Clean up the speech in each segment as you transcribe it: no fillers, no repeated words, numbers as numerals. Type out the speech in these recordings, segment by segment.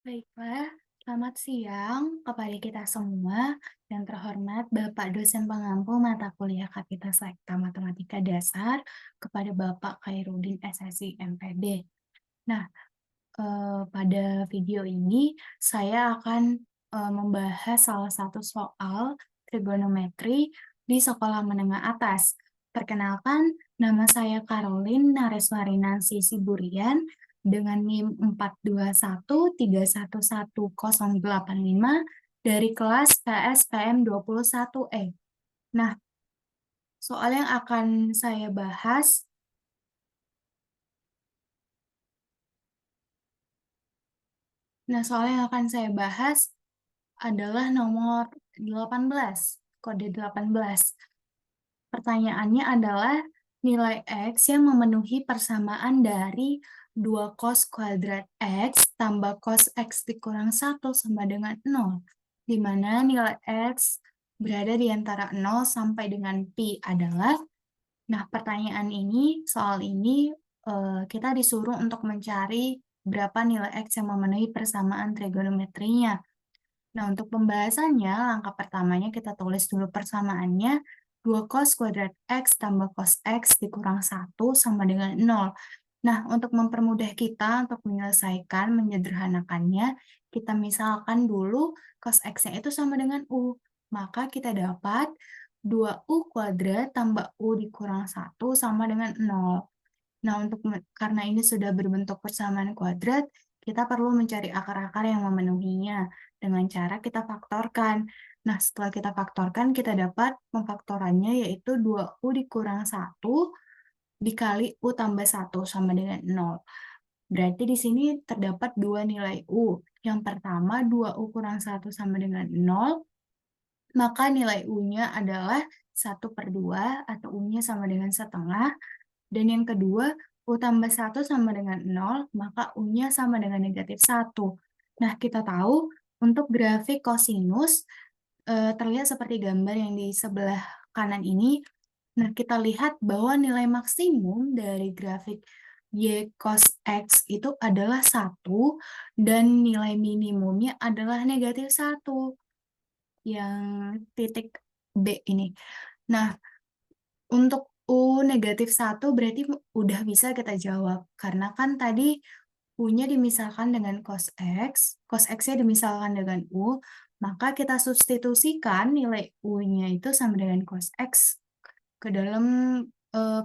Baiklah, selamat siang kepada kita semua. Yang terhormat Bapak dosen pengampu mata kuliah Kapita Sekta Matematika Dasar kepada Bapak Khairuddin SSI MPD. Nah, pada video ini saya akan membahas salah satu soal trigonometri di sekolah menengah atas. Perkenalkan, nama saya Caroline Nareswarina Siburian dengan NIM 421311085 dari kelas PSPM 21E. Nah, soal yang akan saya bahas soal yang akan saya bahas adalah nomor 18, kode 18. Pertanyaannya adalah nilai X yang memenuhi persamaan dari 2 cos kuadrat X tambah cos X dikurang 1 sama dengan 0, di mana nilai X berada di antara 0 sampai dengan pi adalah, pertanyaan ini, soal ini, kita disuruh untuk mencari berapa nilai X yang memenuhi persamaan trigonometrinya. Nah, untuk pembahasannya, langkah pertamanya kita tulis dulu persamaannya, 2 cos kuadrat X tambah cos X dikurang 1 sama dengan 0. Nah, untuk mempermudah kita untuk menyelesaikan, menyederhanakannya, kita misalkan dulu cos X-nya itu sama dengan U. Maka kita dapat 2U kuadrat tambah U dikurang 1 sama dengan 0. Nah, karena ini sudah berbentuk persamaan kuadrat, kita perlu mencari akar-akar yang memenuhinya dengan cara kita faktorkan. Nah, setelah kita faktorkan, kita dapat pemfaktorannya yaitu 2U dikurang 1 dikali U tambah 1 sama dengan 0. Berarti di sini terdapat dua nilai U. Yang pertama, 2U kurang 1 sama dengan 0, maka nilai U-nya adalah 1/2 atau U-nya sama dengan setengah. Dan yang kedua, U tambah 1 sama dengan 0, maka U-nya sama dengan negatif 1. Nah, kita tahu untuk grafik kosinus, terlihat seperti gambar yang di sebelah kanan ini. Nah, kita lihat bahwa nilai maksimum dari grafik Y cos X itu adalah 1, dan nilai minimumnya adalah negatif 1, yang titik B ini. Nah, untuk U negatif 1 berarti udah bisa kita jawab, karena kan tadi U-nya dimisalkan dengan cos X-nya dimisalkan dengan U, maka kita substitusikan nilai U-nya itu sama dengan cos X ke dalam,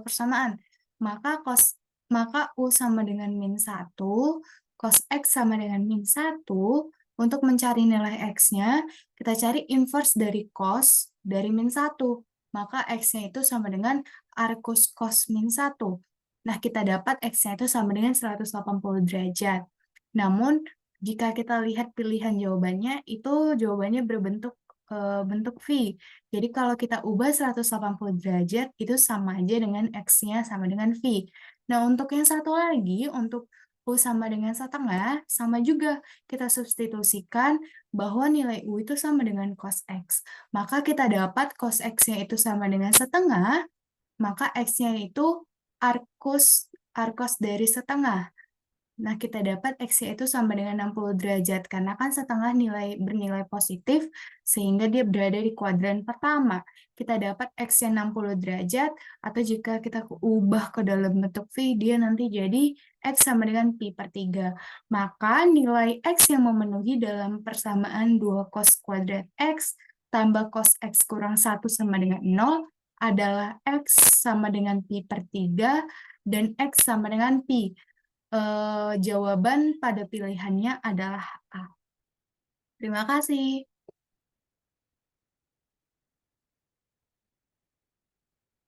persamaan. Maka U sama dengan -1, cos X sama dengan -1. Untuk mencari nilai X-nya, kita cari inverse dari cos dari -1. Maka X-nya itu sama dengan arcus cos -1. Nah, kita dapat X-nya itu sama dengan 180 derajat. Namun, jika kita lihat pilihan jawabannya, itu jawabannya berbentuk, bentuk V. Jadi kalau kita ubah 180 derajat, itu sama aja dengan X-nya sama dengan V. Nah, untuk yang satu lagi, untuk U sama dengan setengah, sama juga. Kita substitusikan bahwa nilai U itu sama dengan cos X. Maka kita dapat cos X-nya itu sama dengan setengah, maka X-nya itu arcus arcos dari setengah. Nah, kita dapat X-nya itu sama dengan 60 derajat, karena kan setengah bernilai positif, sehingga dia berada di kuadran pertama. Kita dapat X-nya 60 derajat, atau jika kita ubah ke dalam bentuk V, dia nanti jadi X sama dengan pi/3. Maka nilai X yang memenuhi dalam persamaan 2 cos kuadrat X tambah cos X kurang 1 sama dengan 0 adalah X sama dengan pi/3 dan X sama dengan pi. Jawaban pada pilihannya adalah A. Terima kasih.